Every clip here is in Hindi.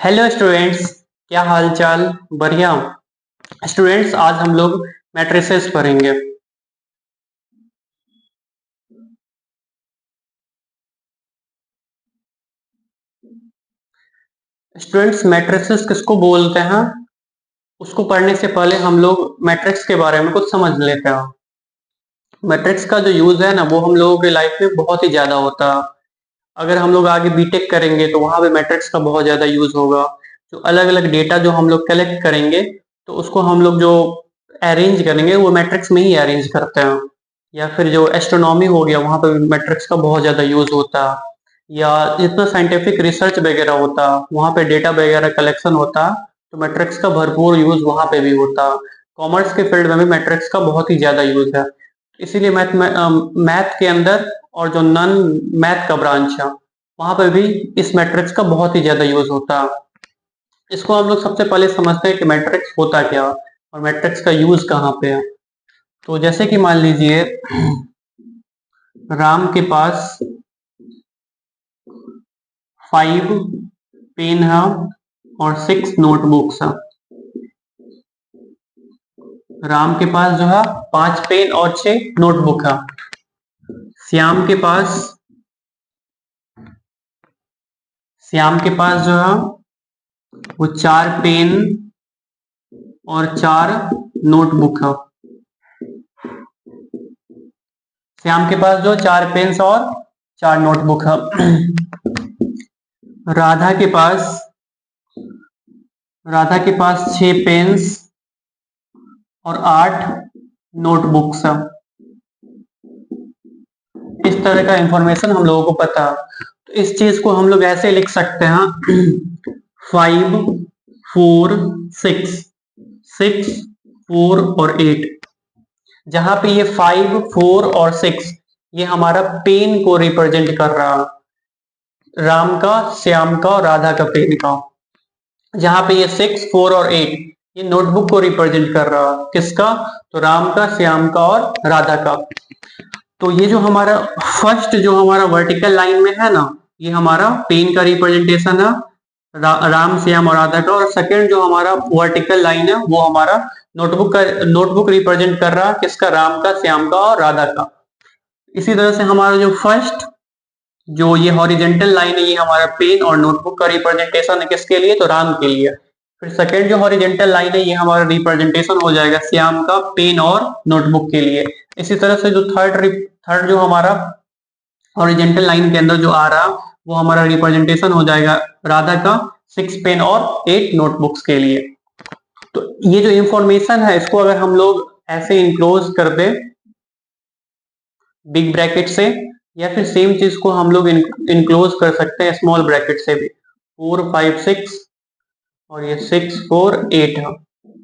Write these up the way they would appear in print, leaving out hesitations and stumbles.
हेलो स्टूडेंट्स, क्या हाल चाल। बढ़िया। स्टूडेंट्स, आज हम लोग मैट्रिसेस पढ़ेंगे। स्टूडेंट्स, मैट्रिसेस किसको बोलते हैं उसको पढ़ने से पहले हम लोग मैट्रिक्स के बारे में कुछ समझ लेते हैं। मैट्रिक्स का जो यूज है ना, वो हम लोगों के लाइफ में बहुत ही ज्यादा होता है। अगर हम लोग आगे बीटेक करेंगे तो वहां पे मैट्रिक्स का बहुत ज्यादा यूज होगा। जो अलग अलग डेटा जो हम लोग कलेक्ट करेंगे तो उसको हम लोग जो अरेंज करेंगे वो मैट्रिक्स में ही अरेंज करते हैं। या फिर जो एस्ट्रोनॉमी हो गया, वहां पे मैट्रिक्स का बहुत ज्यादा यूज होता है। या जितना साइंटिफिक रिसर्च वगैरह होता वहां पे डेटा वगैरह कलेक्शन होता, तो मैट्रिक्स का भरपूर यूज वहां पे भी होता। कॉमर्स के फील्ड में भी मैट्रिक्स का बहुत ही ज्यादा यूज है। इसीलिए मैथ के अंदर और जो नॉन मैथ का ब्रांच है वहां पर भी इस मैट्रिक्स का बहुत ही ज्यादा यूज होता है। इसको हम लोग सबसे पहले समझते हैं कि मैट्रिक्स होता क्या और मैट्रिक्स का यूज कहाँ पे है। तो जैसे कि मान लीजिए राम के पास 5 पेन है और 6 नोटबुक्स है। राम के पास जो है 5 पेन और 6 नोटबुक है। श्याम के पास श्याम के पास जो है वो 4 पेन और 4 नोटबुक है। श्याम के पास जो 4 पेन्स और 4 नोटबुक है। राधा के पास राधा के पास 6 पेन्स और 8 नोटबुक्स है। इस तरह का इंफॉर्मेशन हम लोगों को पता है। तो इस चीज को हम लोग ऐसे लिख सकते हैं 5 4 6 6 4 और 8। जहां पे ये 5 4 और 6 ये हमारा पेन को रिप्रेजेंट कर रहा है, राम का, श्याम का और राधा का पेन का। जहां पे ये 6 4 और 8 ये नोटबुक को रिप्रेजेंट कर रहा है, किसका? तो राम का, श्याम का और राधा का। तो ये जो हमारा फर्स्ट जो हमारा वर्टिकल लाइन में है ना, ये हमारा पेन का रिप्रेजेंटेशन है, राम, श्याम और राधा का। और सेकंड जो हमारा वर्टिकल लाइन है वो हमारा नोटबुक रिप्रेजेंट कर रहा है, किसका? राम का, श्याम का और राधा का। इसी तरह से हमारा जो फर्स्ट जो ये हॉरिजेंटल लाइन है ये हमारा पेन और नोटबुक का रिप्रेजेंटेशन है, किसके लिए? तो राम के लिए। फिर सेकंड जो हॉरिजेंटल लाइन है ये हमारा रिप्रेजेंटेशन हो जाएगा श्याम का, पेन और नोटबुक के लिए। इसी तरह से जो थर्ड जो हमारा हॉरिजेंटल लाइन के अंदर जो आ रहा वो हमारा रिप्रेजेंटेशन हो जाएगा राधा का, 6 पेन और 8 नोटबुक्स के लिए। तो ये जो इंफॉर्मेशन है इसको अगर हम लोग ऐसे इनक्लोज कर दे बिग ब्रैकेट से, या फिर सेम चीज को हम लोग इनक्लोज कर सकते हैं स्मॉल ब्रैकेट से भी। 4 5 6 और ये 6 4 8 है,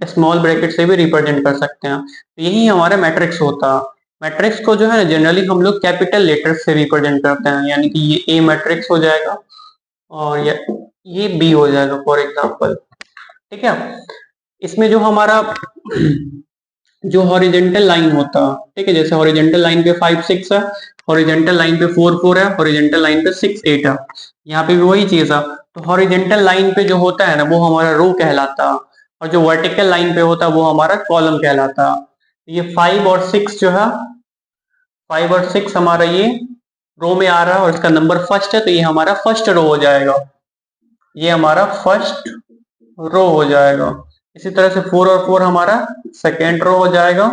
स्मॉल ब्रैकेट से भी रिप्रेजेंट कर सकते हैं। तो यही हमारा मैट्रिक्स होता है। मैट्रिक्स को जो है ना जनरली हम लोग कैपिटल लेटर्स से रिप्रेजेंट करते हैं, यानी कि ये ए मैट्रिक्स हो जाएगा और ये बी हो जाएगा फॉर एग्जांपल। ठीक है। इसमें जो हमारा जो हॉरिजेंटल लाइन होता है, ठीक है, जैसे हॉरिजेंटल लाइन पे 5 6 है, हॉरिजेंटल लाइन पे 4 4 है, हॉरिजेंटल लाइन पे 6 8 है। यहाँ पे भी वही चीज है। तो हॉरिजेंटल लाइन पे जो होता है ना वो हमारा रो कहलाता है, और जो वर्टिकल लाइन पे होता है वो हमारा कॉलम कहलाता है। ये 5 और 6 जो है, 5 और 6 हमारा ये रो में आ रहा है और इसका नंबर फर्स्ट है, तो ये हमारा फर्स्ट रो हो जाएगा। ये हमारा फर्स्ट रो हो जाएगा। इसी तरह से 4 और 4 हमारा सेकेंड रो हो जाएगा,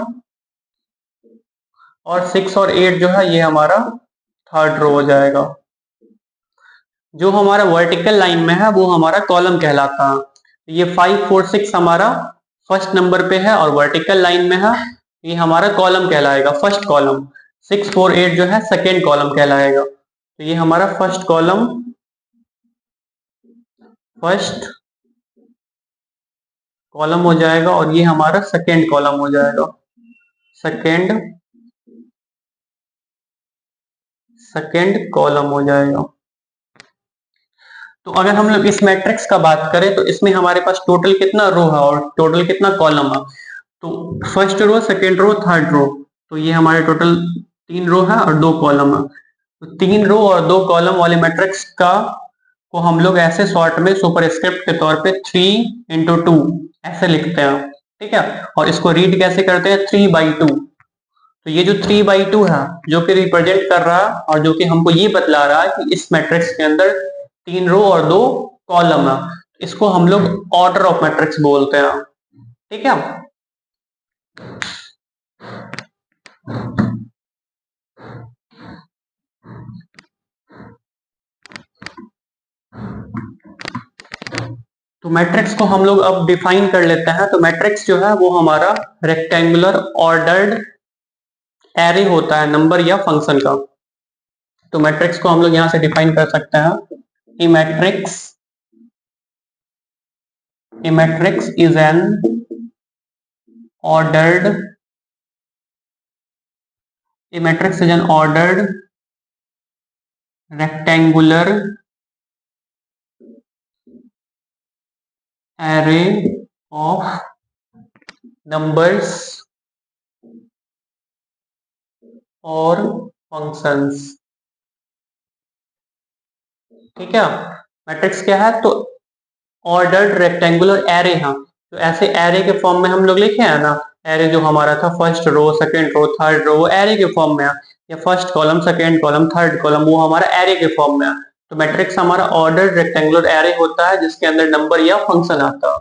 और 6 और 8 जो है ये हमारा थर्ड रो हो जाएगा। जो हमारा वर्टिकल लाइन में है वो हमारा कॉलम कहलाता है। ये 5 4 6 हमारा फर्स्ट नंबर पे है और वर्टिकल लाइन में है, ये हमारा कॉलम कहलाएगा, फर्स्ट कॉलम। 6 4 8 जो है सेकेंड कॉलम कहलाएगा। तो ये हमारा फर्स्ट कॉलम, फर्स्ट कॉलम हो जाएगा, और ये हमारा सेकेंड कॉलम हो जाएगा, सेकेंड सेकेंड कॉलम हो जाएगा। तो अगर हम लोग इस मैट्रिक्स का बात करें तो इसमें हमारे पास टोटल कितना रो है और टोटल कितना कॉलम है? तो first row, second row, third row, तो ये हमारे टोटल 3 रो है और 2 कॉलम है। तो 3 रो और 2 कॉलम वाले मैट्रिक्स का को हम लोग ऐसे शॉर्ट में सुपरस्क्रिप्ट के तौर पे 3 × 2 ऐसे लिखते हैं, ठीक है। और इसको रीड कैसे करते हैं, 3/2। तो ये जो 3/2 है जो कि रिप्रेजेंट कर रहा है और जो कि हमको ये बतला रहा है कि इस मैट्रिक्स के अंदर 3 रो और 2 कॉलम है। इसको हम लोग ऑर्डर ऑफ मैट्रिक्स बोलते हैं, ठीक है। तो मैट्रिक्स को हम लोग अब डिफाइन कर लेते हैं। तो मैट्रिक्स जो है वो हमारा रेक्टेंगुलर ऑर्डर्ड एरे होता है नंबर या फंक्शन का। तो मैट्रिक्स को हम लोग यहां से डिफाइन कर सकते हैं, a matrix is an ordered a matrix is an ordered rectangular array of numbers or functions, ठीक है। मैट्रिक्स क्या है, तो ऑर्डर्ड रेक्टेंगुलर एरे है। तो ऐसे एरे के फॉर्म में हम लोग लिखे हैं ना, एरे जो हमारा था first row second row third row, वो एरे के फॉर्म में है, या first column second column third column, वो हमारा एरे के फॉर्म में है। तो मैट्रिक्स हमारा ऑर्डर्ड रेक्टेंगुलर एरे होता है जिसके अंदर नंबर या फंक्शन आता है,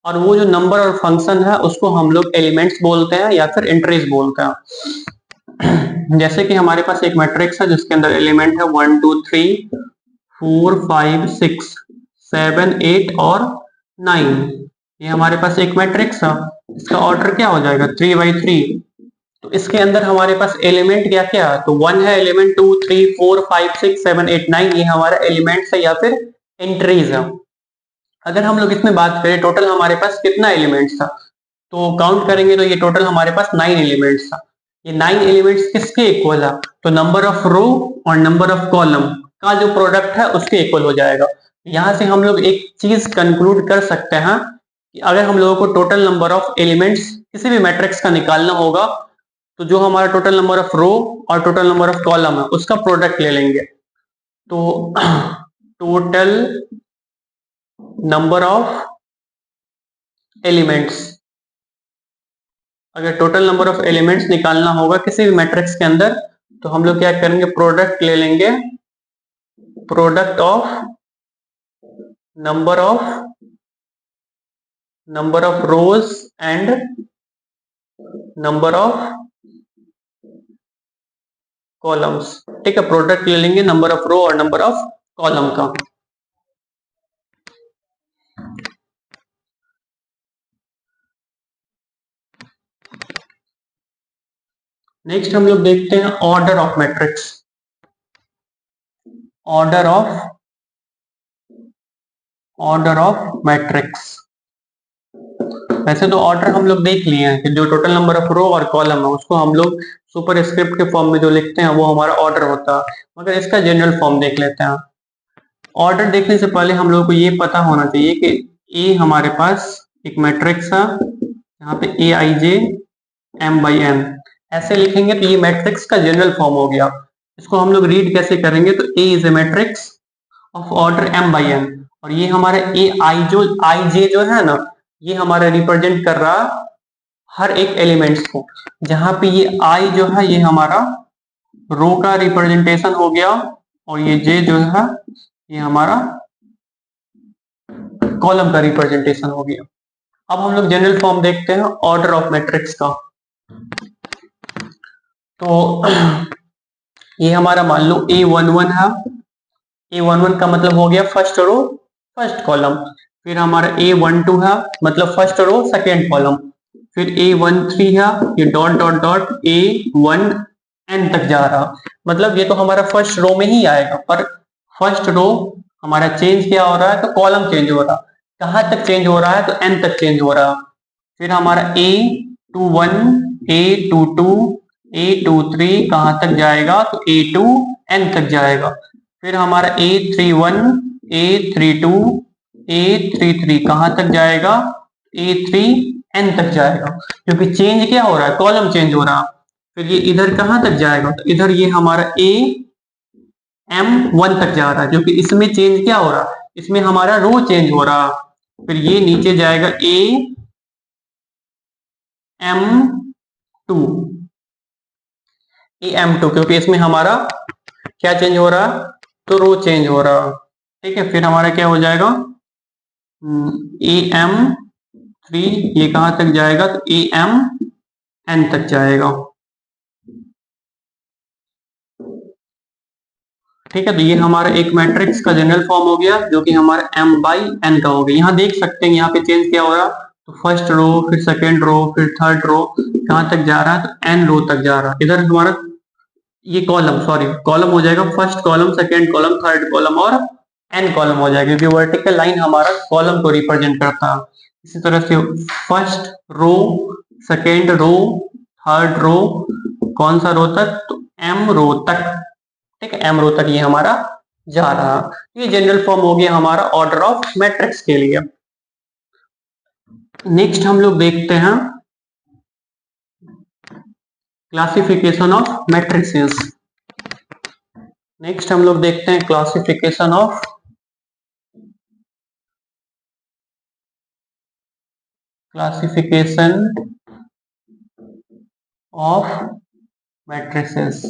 और वो जो नंबर और फंक्शन है उसको हम लोग एलिमेंट्स बोलते हैं या फिर एंट्रीज बोलते हैं। जैसे कि हमारे पास एक मैट्रिक्स है जिसके अंदर एलिमेंट है 1 2 3 4 5 6 7 8 और 9। ये हमारे पास एक मैट्रिक्स है, इसका ऑर्डर क्या हो जाएगा 3/3। तो इसके अंदर हमारे पास एलिमेंट क्या क्या है, तो 1 है एलिमेंट, 2 3 4 5 6 7 8 9, ये हमारा एलिमेंट्स है या फिर एंट्रीज है। अगर हम लोग इसमें बात करें टोटल हमारे पास कितना एलिमेंट्स था, तो काउंट करेंगे तो ये टोटल हमारे पास 9 एलिमेंट्स था। ये 9 एलिमेंट्स किसके इक्वल है, तो नंबर ऑफ रो और नंबर ऑफ कॉलम का जो प्रोडक्ट है उसके इक्वल हो जाएगा। यहां से हम लोग एक चीज कंक्लूड कर सकते हैं कि अगर हम लोगों को टोटल नंबर ऑफ एलिमेंट्स किसी भी मैट्रिक्स का निकालना होगा, तो जो हमारा टोटल नंबर ऑफ रो और टोटल नंबर ऑफ कॉलम है उसका प्रोडक्ट ले लेंगे। तो टोटल नंबर ऑफ एलिमेंट्स, अगर टोटल नंबर ऑफ एलिमेंट्स निकालना होगा किसी भी मैट्रिक्स के अंदर, तो हम लोग क्या करेंगे, प्रोडक्ट ले लेंगे, product of number of rose and number of columns, ठीक है। प्रोडक्ट ले लेंगे नंबर ऑफ रो और नंबर ऑफ कॉलम का। नेक्स्ट हम लोग देखते हैं order of matrix. Order of matrix, वैसे तो ऑर्डर हम लोग देख लिए हैं कि जो टोटल नंबर ऑफ रो और कॉलम है उसको हम लोग सुपर स्क्रिप्ट के फॉर्म में जो लिखते हैं वो हमारा ऑर्डर होता है, मगर इसका जनरल फॉर्म देख लेते हैं। ऑर्डर देखने से पहले हम लोग को ये पता होना चाहिए कि ए हमारे पास एक मैट्रिक्स है, यहाँ पे Aij m/n ऐसे लिखेंगे तो ये मैट्रिक्स का जनरल फॉर्म हो गया। इसको हम लोग रीड कैसे करेंगे, तो A is a matrix of order m/n, और ये हमारा Aij जो है ना, ये हमारा रिप्रेजेंट कर रहा हर एक एलिमेंट्स को, जहां पे ये I जो है ये हमारा रो का रिप्रेजेंटेशन हो गया, और ये J जो है ये हमारा कॉलम का रिप्रेजेंटेशन हो गया। अब हम लोग जनरल फॉर्म देखते हैं ऑर्डर ऑफ मैट्रिक्स का। तो ये हमारा मान लो A11 है, A11 का मतलब हो गया फर्स्ट रो फर्स्ट कॉलम, फिर हमारा A12 है मतलब फर्स्ट रो सेकेंड कॉलम, फिर A13 है, ये डॉट डॉट डॉट A1n तक जा रहा, मतलब ये तो हमारा फर्स्ट रो में ही आएगा, पर फर्स्ट रो हमारा चेंज क्या हो रहा है, तो कॉलम चेंज हो रहा, कहां तक चेंज हो रहा है, तो n तक चेंज हो रहा। फिर हमारा A21 A22 A23 कहां तक जाएगा, तो A2n तक जाएगा। फिर हमारा A31 A32 A33 कहां तक जाएगा, A3n तक जाएगा, क्योंकि चेंज क्या हो रहा है, कॉलम चेंज हो रहा। फिर ये इधर कहां तक जाएगा, तो इधर ये हमारा AM1 तक जा रहा है, क्योंकि इसमें चेंज क्या हो रहा है, इसमें हमारा रो चेंज हो रहा, फिर ये नीचे जाएगा AM2, AM2, क्योंकि इसमें हमारा क्या चेंज हो रहा, तो रो चेंज हो रहा। ठीक है, फिर हमारा क्या हो जाएगा, AM3, ये कहां तक जाएगा, तो AMN तक जाएगा। ठीक है, तो ये हमारा एक मैट्रिक्स का जनरल फॉर्म हो गया, जो कि हमारा M/N का हो गया। यहाँ देख सकते हैं, यहाँ पे चेंज क्या हो रहा, तो फर्स्ट रो, फिर सेकेंड रो, फिर थर्ड रो, कहां तक जा रहा है, तो N रो तक जा रहा है। इधर हमारा ये कॉलम, सॉरी कॉलम हो जाएगा, first column, second column, third column और N कॉलम हो जाएगा, क्योंकि वर्टिकल लाइन हमारा कॉलम को रिप्रेजेंट करता है। इसी तरह से first row, second row, third row, कौन सा रो तक, तो M रो तक। ठीक है, M रो तक ये हमारा जा रहा। ये जनरल फॉर्म हो गया हमारा ऑर्डर ऑफ मैट्रिक्स के लिए। नेक्स्ट हम लोग देखते हैं क्लासिफिकेशन ऑफ मैट्रिसेस। नेक्स्ट हम लोग देखते हैं classification of matrices.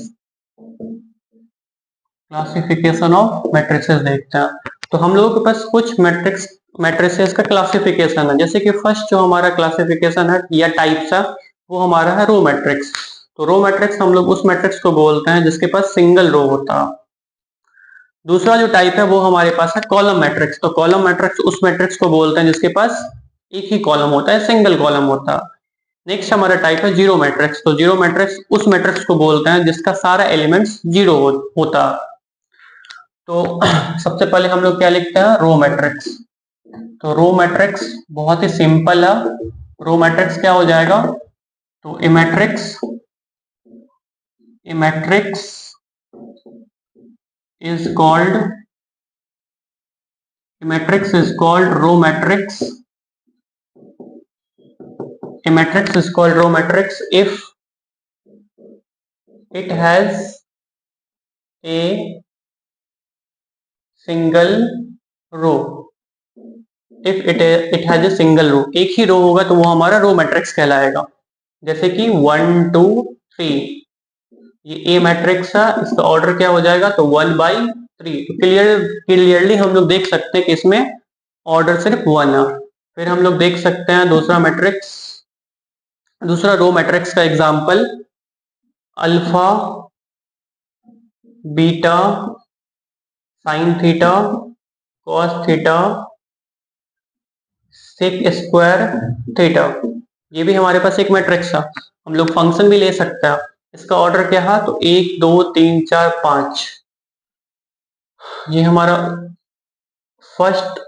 Classification of matrices देखते हैं। तो हम लोगों के पास कुछ मैट्रिसेस का क्लासिफिकेशन है। जैसे कि फर्स्ट जो हमारा क्लासिफिकेशन है या टाइप्स है, वो हमारा है रो मैट्रिक्स। तो रो मैट्रिक्स हम लोग उस मैट्रिक्स को बोलते हैं जिसके पास सिंगल रो होता है। दूसरा जो टाइप है वो हमारे पास है कॉलम मैट्रिक्स। तो कॉलम मैट्रिक्स उस मैट्रिक्स को बोलते हैं जिसके पास एक ही कॉलम होता है, सिंगल कॉलम होता है। नेक्स्ट हमारा टाइप है जीरो मैट्रिक्स। तो जीरो मैट्रिक्स उस मैट्रिक्स को बोलते हैं जिसका सारा एलिमेंट्स जीरो होता है। तो सबसे पहले हम लोग क्या लिखते हैं, रो मैट्रिक्स। तो रो मैट्रिक्स बहुत ही सिंपल है। रो मैट्रिक्स क्या हो जाएगा, तो ए matrix is called row matrix. A matrix is called row matrix if it has a single row. If it has a single row, एक ही रो होगा तो वो हमारा रो मैट्रिक्स कहलाएगा। जैसे कि 1 2 3, ये ए मैट्रिक्स है, इसका ऑर्डर क्या हो जाएगा, तो 1/3। तो क्लियरली हम लोग देख सकते हैं कि इसमें ऑर्डर सिर्फ 1 है। फिर हम लोग देख सकते हैं दूसरा रो मैट्रिक्स का example, alpha, beta, sine theta, cos theta, sec square theta. ये भी हमारे पास एक मैट्रिक्स है। हम लोग फंक्शन भी ले सकते हैं। इसका ऑर्डर क्या है, तो 1 2 3 4 5। ये हमारा फर्स्ट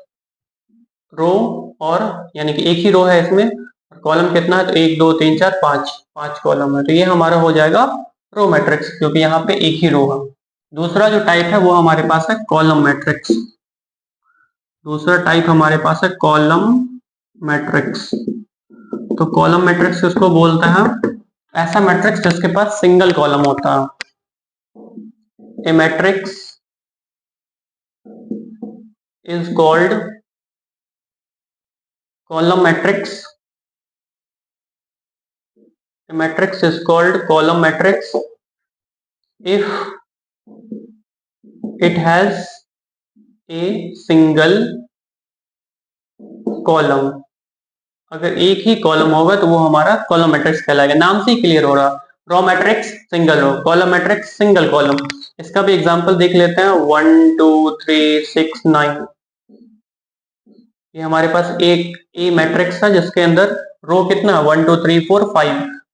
रो, और यानी कि एक ही रो है इसमें, कॉलम कितना है, तो 1 2 3 4 5 कॉलम है। तो ये हमारा हो जाएगा रो मैट्रिक्स, क्योंकि यहाँ पे एक ही रो है। दूसरा जो टाइप है वो हमारे पास है कॉलम मैट्रिक्स। दूसरा टाइप हमारे पास है कॉलम मैट्रिक्स। तो कॉलम मैट्रिक्स किसको बोलते हैं, ऐसा मैट्रिक्स जिसके पास सिंगल कॉलम होता है। A matrix is called column matrix. A matrix is called column matrix if it has a single column. अगर एक ही कॉलम होगा तो वो हमारा कॉलम मैट्रिक्स कहलाएगा। नाम से ही क्लियर हो रहा, row matrix single row, column matrix single column. इसका भी एग्जांपल देख लेते हैं, 1 2 3 6 9। ये हमारे पास एक ए मैट्रिक्स है जिसके अंदर रो कितना, 1 2 3 4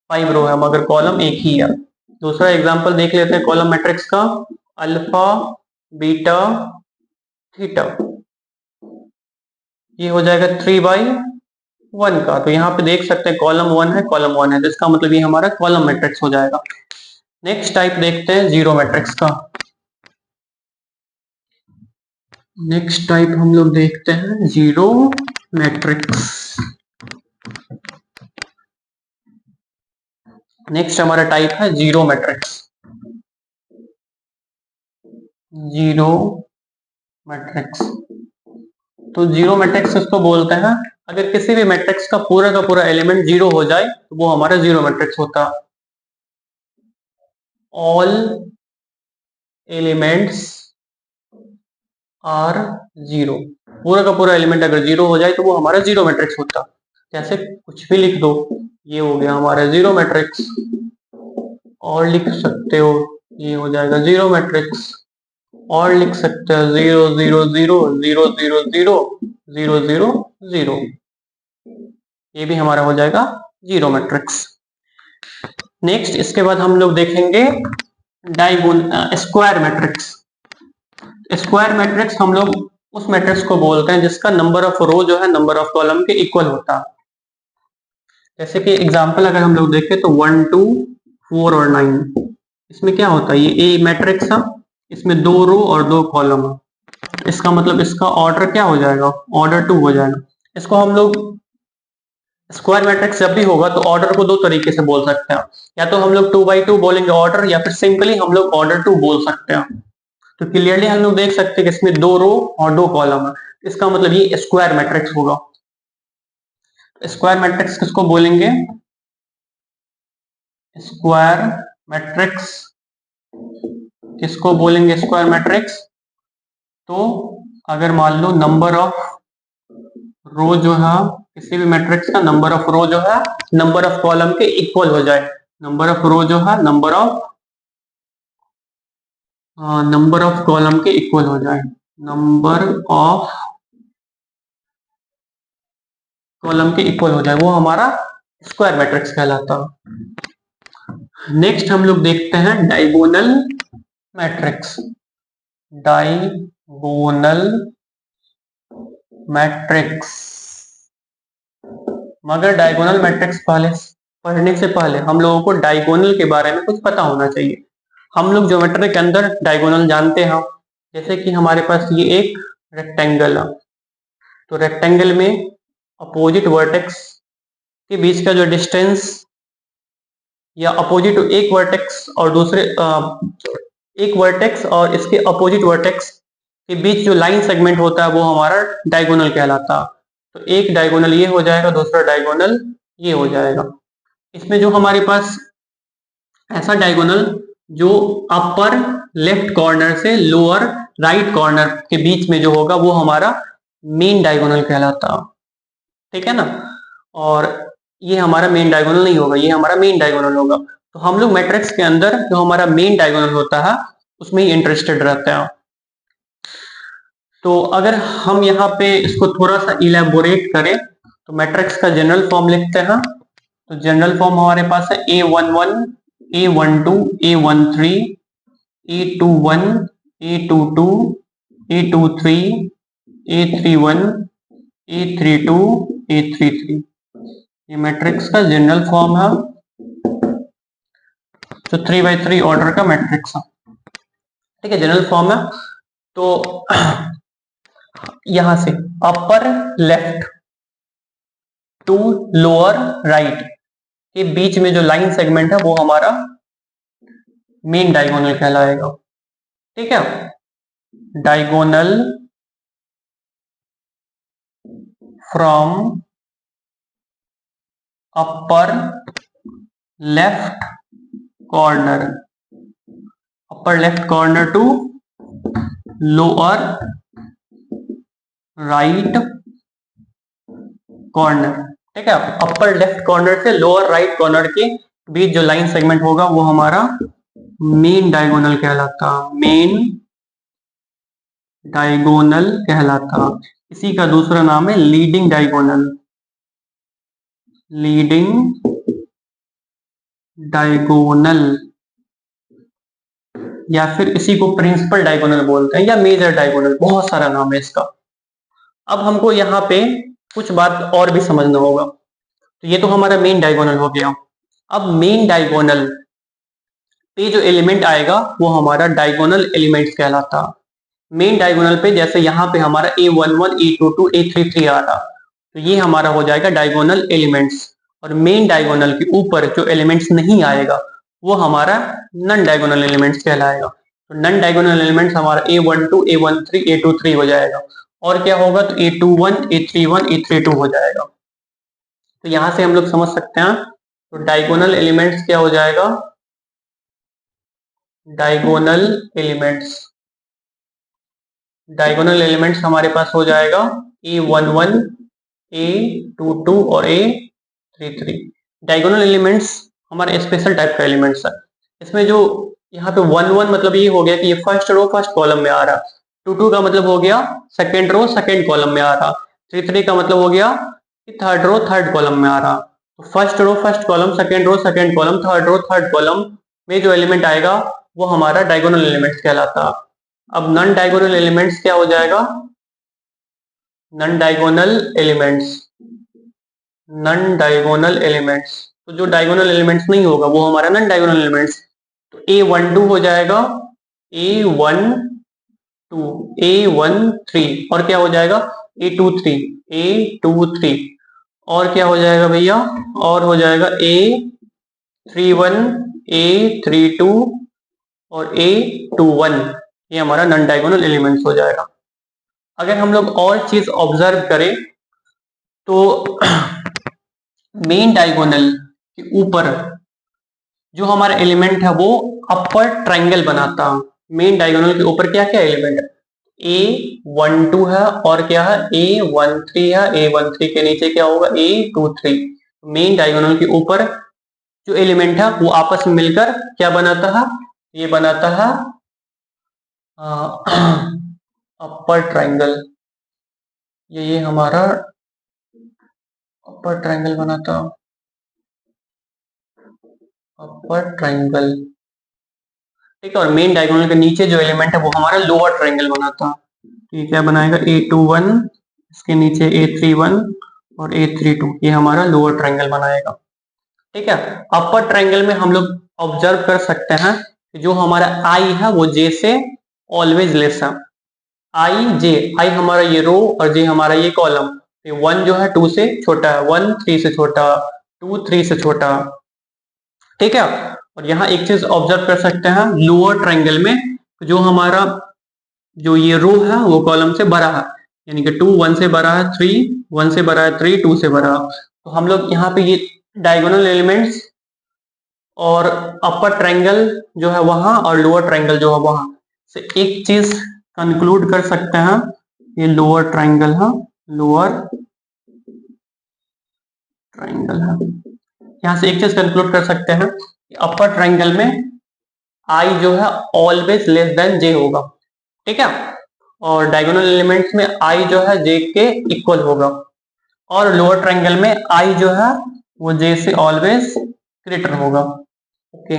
5 रो है, मगर कॉलम एक ही है। दूसरा एग्जांपल देख लेते हैं कॉलम मैट्रिक्स का, अल्फा, बीटा, थीटा। ये हो जाएगा 3/1 का। तो यहाँ पे देख सकते हैं कॉलम 1 है, कॉलम 1 है, तो इसका मतलब ये हमारा कॉलम मैट्रिक्स हो जाएगा। नेक्स्ट टाइप देखते हैं जीरो मैट्रिक्स का। नेक्स्ट टाइप हम लोग देखते हैं जीरो मैट्रिक्स। नेक्स्ट हमारा टाइप है जीरो मैट्रिक्स। Zero matrix. तो जीरो मैट्रिक्स इसको बोलते हैं। अगर किसी भी मैट्रिक्स का पूरा एलिमेंट जीरो हो जाए तो वो हमारा जीरो मैट्रिक्स होता है। ऑल एलिमेंट्स आर जीरो, पूरा का पूरा एलिमेंट अगर जीरो हो जाए तो वो हमारा जीरो मैट्रिक्स होता। जैसे कुछ भी लिख दो, ये हो गया हमारा जीरो मैट्रिक्स। और लिख सकते हो, ये हो जाएगा जीरो मैट्रिक्स। और लिख सकते हो 0 0 0 0 0 0 0 0 0, ये भी हमारा हो जाएगा जीरो मैट्रिक्स। नेक्स्ट इसके बाद हम लोग देखेंगे स्क्वायर मैट्रिक्स। स्क्वायर मैट्रिक्स हम लोग उस मैट्रिक्स को बोलते हैं जिसका नंबर ऑफ रो जो है नंबर ऑफ कॉलम के इक्वल होता है। जैसे कि एग्जांपल अगर हम लोग देखें तो 1 2 4 और 9, इसमें क्या होता है, ये ए मैट्रिक्स है, इसमें दो रो और दो कॉलम है। इसका मतलब इसका ऑर्डर क्या हो जाएगा, ऑर्डर 2 हो जाएगा। इसको हम लोग स्क्वायर मैट्रिक्स जब भी होगा तो ऑर्डर को दो तरीके से बोल सकते हैं, या तो हम लोग 2 by 2 बोलेंगे ऑर्डर, या फिर सिंपली हम लोग ऑर्डर 2 बोल सकते हैं। तो क्लियरली हम लोग देख सकते हैं कि इसमें दो रो और दो कॉलम है, इसका मतलब ये स्क्वायर मैट्रिक्स होगा। स्क्वायर मैट्रिक्स किसको बोलेंगे, स्क्वायर मैट्रिक्स किसको बोलेंगे, स्क्वायर मैट्रिक्स। तो अगर मान लो नंबर ऑफ रो जो है किसी भी मैट्रिक्स का नंबर ऑफ रो जो है नंबर ऑफ कॉलम के इक्वल हो जाए, नंबर ऑफ रो जो है नंबर ऑफ कॉलम के इक्वल हो जाए, नंबर ऑफ कॉलम के इक्वल हो जाए, वो हमारा स्क्वायर मैट्रिक्स कहलाता है। नेक्स्ट हम लोग देखते हैं डायगोनल मैट्रिक्स। डायगोनल मैट्रिक्स, मगर डायगोनल मैट्रिक्स पढ़ने से पहले हम लोगों को डायगोनल के बारे में कुछ पता होना चाहिए। हम लोग ज्योमेट्री के अंदर डायगोनल जानते हैं, जैसे कि हमारे पास ये एक रेक्टेंगल है, तो रेक्टेंगल में अपोजिट वर्टेक्स के बीच का जो डिस्टेंस, या अपोजिट एक वर्टेक्स और दूसरे एक वर्टेक्स और इसके अपोजिट वर्टेक्स के बीच जो लाइन सेगमेंट होता है वो हमारा डायगोनल कहलाता है। तो एक डायगोनल ये हो जाएगा, दूसरा डायगोनल ये हो जाएगा। इसमें जो हमारे पास ऐसा डायगोनल जो अपर लेफ्ट कॉर्नर से लोअर राइट कॉर्नर के बीच में जो होगा वो हमारा मेन डायगोनल कहलाता है, ठीक है ना। और ये हमारा मेन डायगोनल नहीं होगा, ये हमारा मेन डायगोनल होगा। तो हम लोग मैट्रिक्स के अंदर जो हमारा मेन डायगोनल होता है उसमें ही इंटरेस्टेड रहते हैं। तो अगर हम यहाँ पे इसको थोड़ा सा इलेबोरेट करें तो मैट्रिक्स का जनरल फॉर्म लिखते हैं। तो जनरल फॉर्म हमारे पास है A11 A12 A13 A21 A22 A23 A31 A32 A33, ये मैट्रिक्स का जनरल फॉर्म है। तो 3 by 3 ऑर्डर का मैट्रिक्स है, ठीक है, जनरल फॉर्म है। तो यहां से upper left to lower right के बीच में जो लाइन सेगमेंट है वो हमारा मेन डायगोनल कहलाएगा, ठीक है। Diagonal from upper left corner to lower right corner, ठीक है। अपर लेफ्ट कॉर्नर से लोअर राइट कॉर्नर के बीच जो लाइन सेगमेंट होगा वो हमारा मेन डायगोनल कहलाता, मेन डायगोनल कहलाता। इसी का दूसरा नाम है लीडिंग डायगोनल, लीडिंग डायगोनल, या फिर इसी को प्रिंसिपल डायगोनल बोलते हैं, या मेजर डायगोनल, बहुत सारा नाम है इसका। अब हमको यहाँ पे कुछ बात और भी समझना होगा। तो ये तो हमारा मेन डायगोनल हो गया। अब मेन डायगोनल पे जो एलिमेंट आएगा वो हमारा डायगोनल एलिमेंट्स कहलाता। मेन डायगोनल पे जैसे यहाँ पे हमारा A11 A22 A33 आ रहा, तो ये हमारा हो जाएगा डायगोनल एलिमेंट्स। और मेन डायगोनल के ऊपर जो एलिमेंट्स नहीं आएगा वो हमारा नॉन डायगोनल एलिमेंट्स कहलाएगा। तो नॉन डायगोनल एलिमेंट्स हमारा A12, A13, A23 हो जाएगा। और क्या होगा, तो A21, A31, A32 हो जाएगा। तो यहां से हम लोग समझ सकते हैं, तो डायगोनल एलिमेंट्स क्या हो जाएगा, डायगोनल एलिमेंट्स, डायगोनल एलिमेंट्स हमारे पास हो जाएगा A11, A22 और A33। डायगोनल एलिमेंट्स हमारे स्पेशल टाइप का एलिमेंट्स है। इसमें जो यहाँ पे 1 1 मतलब ये हो गया कि ये फर्स्ट रो फर्स्ट कॉलम में आ रहा, 2 2 का मतलब हो गया सेकेंड रो सेकेंड कॉलम में आ रहा, 3 3 का मतलब हो गया कि थर्ड रो थर्ड कॉलम में आ रहा। तो first row first column, second row second column, third row third column में जो एलिमेंट आएगा वो हमारा डायगोनल एलिमेंट्स कहलाता। अब नॉन डायगोनल एलिमेंट्स क्या हो जाएगा, non diagonal elements, non diagonal elements, तो जो डायगोनल एलिमेंट्स नहीं होगा वो हमारा नॉन डायगोनल एलिमेंट्स। तो A12 हो जाएगा A12, A13 और क्या हो जाएगा A23, A23 और क्या हो जाएगा भैया, और हो जाएगा A31, A32 और A21। ये हमारा नॉन डायगोनल एलिमेंट्स हो जाएगा। अगर हम लोग और चीज ऑब्जर्व करें तो मेन डायगोनल के ऊपर जो हमारा एलिमेंट है वो अपर ट्रायंगल बनाता है। मेन डायगोनल के ऊपर क्या क्या एलिमेंट है, A12 है और क्या है A13 है, A13 के नीचे क्या होगा A23। मेन डायगोनल के ऊपर जो एलिमेंट है वो आपस में मिलकर क्या बनाता है, ये बनाता है अपर ट्रायंगल। ये हमारा अपर ट्रायंगल बनाता, अपर ट्रायंगल, ठीक है। और मेन डायगोनल के नीचे जो एलिमेंट है वो हमारा लोअर ट्रायंगल बनाता। तो ये क्या बनाएगा A21, इसके नीचे A31 और A32, ये हमारा लोअर ट्रायंगल बनाएगा, ठीक है। अपर ट्रायंगल में हम लोग ऑब्जर्व कर सकते हैं कि जो हमारा आई है वो जे से ऑलवेज लेस है। आई जे, आई हमारा ये रो और जे हमारा ये कॉलम। 1 जो है 2 से छोटा है, 1 3 से छोटा, 2 3 से छोटा, ठीक है। और यहाँ एक चीज ऑब्जर्व कर सकते हैं लोअर ट्रायंगल में, जो हमारा जो ये रो है वो कॉलम से बड़ा है, यानी कि 2 1 से बड़ा है, 3 1 से बड़ा है, 3 2 से बड़ा है। तो हम लोग यहाँ पे ये डायगोनल एलिमेंट्स और अपर ट्रायंगल जो है वहां और लोअर ट्रायंगल जो है वहां से एक चीज कंक्लूड कर सकते हैं, ये लोअर ट्रायंगल है, लोअर ट्रायंगल है। यहाँ से एक चीज कंक्लूड कर सकते हैं कि अपर ट्रायंगल में आई जो है ऑलवेज लेस देन जे होगा, ठीक है। और डायगोनल एलिमेंट्स में आई जो है जे के इक्वल होगा, और लोअर ट्रायंगल में आई जो है वो जे से ऑलवेज ग्रेटर होगा, ओके।